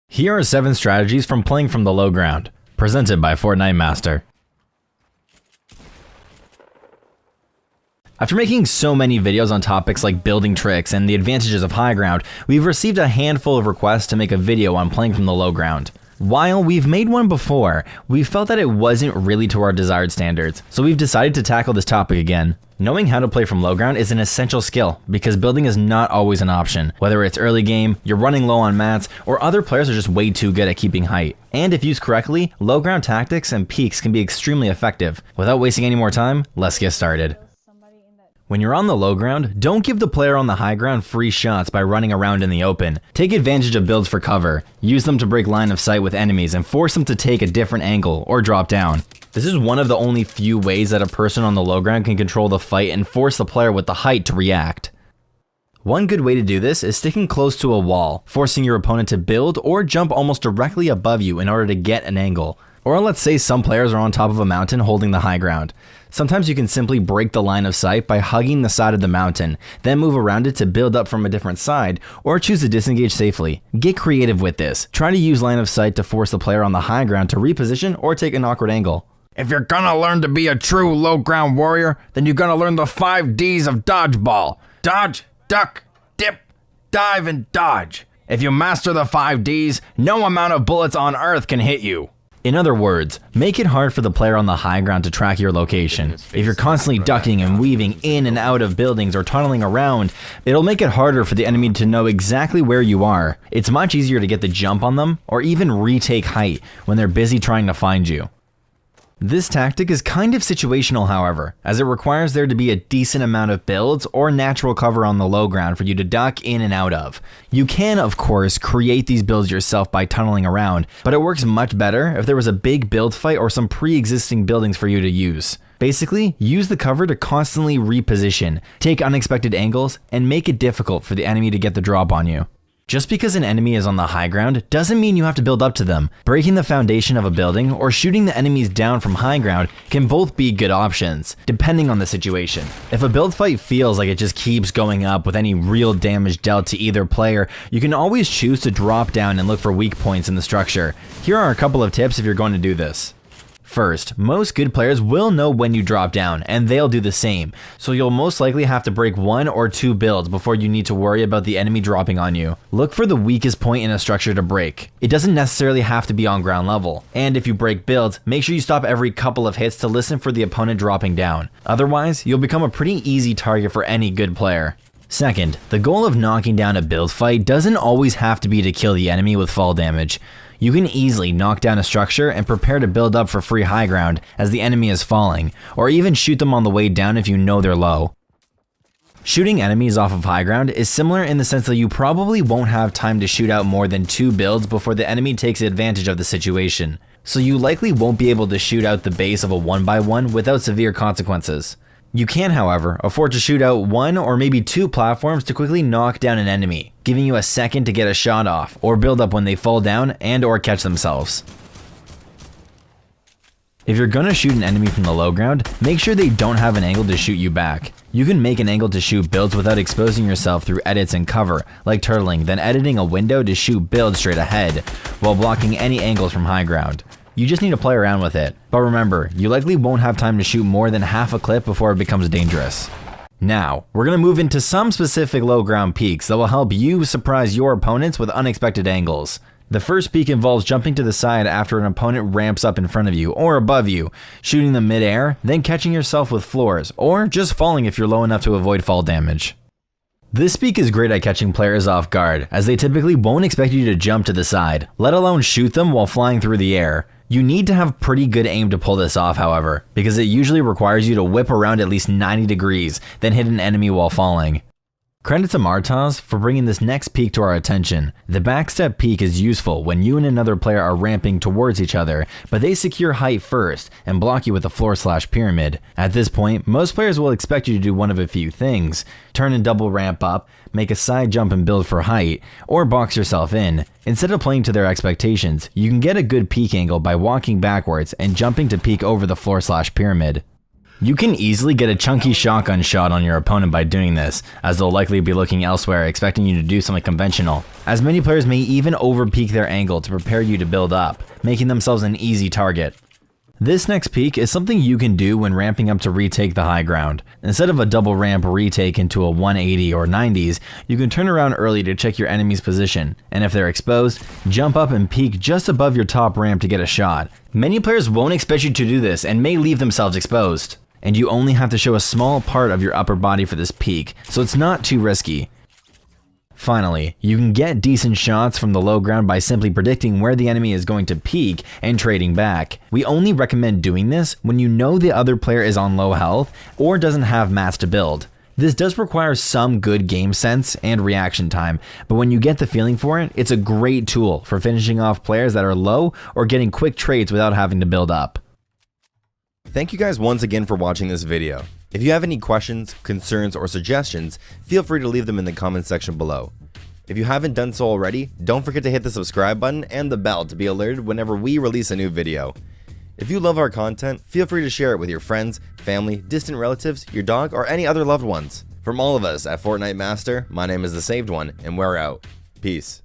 Here are 7 strategies from playing from the low ground, presented by Fortnite Master. After making so many videos on topics like building tricks and the advantages of high ground, we've received a handful of requests to make a video on playing from the low ground. While we've made one before, we felt that it wasn't really to our desired standards, so we've decided to tackle this topic again. Knowing how to play from low ground is an essential skill, because building is not always an option. Whether it's early game, you're running low on mats, or other players are just way too good at keeping height. And if used correctly, low ground tactics and peaks can be extremely effective. Without wasting any more time, let's get started. When you're on the low ground, don't give the player on the high ground free shots by running around in the open. Take advantage of builds for cover. Use them to break line of sight with enemies and force them to take a different angle or drop down. This is one of the only few ways that a person on the low ground can control the fight and force the player with the height to react. One good way to do this is sticking close to a wall, forcing your opponent to build or jump almost directly above you in order to get an angle. Or let's say some players are on top of a mountain holding the high ground. Sometimes you can simply break the line of sight by hugging the side of the mountain, then move around it to build up from a different side, or choose to disengage safely. Get creative with this. Try to use line of sight to force the player on the high ground to reposition or take an awkward angle. If you're gonna learn to be a true low ground warrior, then you're gonna learn the 5 Ds of dodgeball. Dodge, duck, dip, dive, and dodge. If you master the 5 Ds, no amount of bullets on earth can hit you. In other words, make it hard for the player on the high ground to track your location. If you're constantly ducking and weaving in and out of buildings or tunneling around, it'll make it harder for the enemy to know exactly where you are. It's much easier to get the jump on them or even retake height when they're busy trying to find you. This tactic is kind of situational, however, as it requires there to be a decent amount of builds or natural cover on the low ground for you to duck in and out of. You can, of course, create these builds yourself by tunneling around, but it works much better if there was a big build fight or some pre-existing buildings for you to use. Basically, use the cover to constantly reposition, take unexpected angles, and make it difficult for the enemy to get the drop on you. Just because an enemy is on the high ground doesn't mean you have to build up to them. Breaking the foundation of a building or shooting the enemies down from high ground can both be good options, depending on the situation. If a build fight feels like it just keeps going up with any real damage dealt to either player, you can always choose to drop down and look for weak points in the structure. Here are a couple of tips if you're going to do this. First, most good players will know when you drop down, and they'll do the same, so you'll most likely have to break 1 or 2 builds before you need to worry about the enemy dropping on you. Look for the weakest point in a structure to break. It doesn't necessarily have to be on ground level, and if you break builds, make sure you stop every couple of hits to listen for the opponent dropping down. Otherwise, you'll become a pretty easy target for any good player. Second, the goal of knocking down a build fight doesn't always have to be to kill the enemy with fall damage. You can easily knock down a structure and prepare to build up for free high ground as the enemy is falling, or even shoot them on the way down if you know they're low. Shooting enemies off of high ground is similar in the sense that you probably won't have time to shoot out more than 2 builds before the enemy takes advantage of the situation, so you likely won't be able to shoot out the base of a 1x1 without severe consequences. You can, however, afford to shoot out 1 or maybe 2 platforms to quickly knock down an enemy, giving you a second to get a shot off, or build up when they fall down and or catch themselves. If you're gonna shoot an enemy from the low ground, make sure they don't have an angle to shoot you back. You can make an angle to shoot builds without exposing yourself through edits and cover, like turtling, then editing a window to shoot builds straight ahead, while blocking any angles from high ground. You just need to play around with it. But remember, you likely won't have time to shoot more than half a clip before it becomes dangerous. Now, we're going to move into some specific low ground peaks that will help you surprise your opponents with unexpected angles. The first peak involves jumping to the side after an opponent ramps up in front of you or above you, shooting them mid-air, then catching yourself with floors, or just falling if you're low enough to avoid fall damage. This peak is great at catching players off guard, as they typically won't expect you to jump to the side, let alone shoot them while flying through the air. You need to have pretty good aim to pull this off, however, because it usually requires you to whip around at least 90 degrees, then hit an enemy while falling. Credit to Martaz for bringing this next peak to our attention. The backstep peak is useful when you and another player are ramping towards each other, but they secure height first and block you with a floor/pyramid. At this point, most players will expect you to do one of a few things: turn and double ramp up, make a side jump and build for height, or box yourself in. Instead of playing to their expectations, you can get a good peak angle by walking backwards and jumping to peek over the floor/pyramid. You can easily get a chunky shotgun shot on your opponent by doing this, as they'll likely be looking elsewhere expecting you to do something conventional, as many players may even over-peek their angle to prepare you to build up, making themselves an easy target. This next peek is something you can do when ramping up to retake the high ground. Instead of a double ramp retake into a 180 or 90s, you can turn around early to check your enemy's position, and if they're exposed, jump up and peek just above your top ramp to get a shot. Many players won't expect you to do this and may leave themselves exposed, and you only have to show a small part of your upper body for this peek, so it's not too risky. Finally, you can get decent shots from the low ground by simply predicting where the enemy is going to peek and trading back. We only recommend doing this when you know the other player is on low health or doesn't have mats to build. This does require some good game sense and reaction time, but when you get the feeling for it, it's a great tool for finishing off players that are low or getting quick trades without having to build up. Thank you guys once again for watching this video. If you have any questions, concerns, or suggestions, feel free to leave them in the comments section below. If you haven't done so already, don't forget to hit the subscribe button and the bell to be alerted whenever we release a new video. If you love our content, feel free to share it with your friends, family, distant relatives, your dog, or any other loved ones. From all of us at Fortnite Master, my name is The Saved One, and we're out. Peace.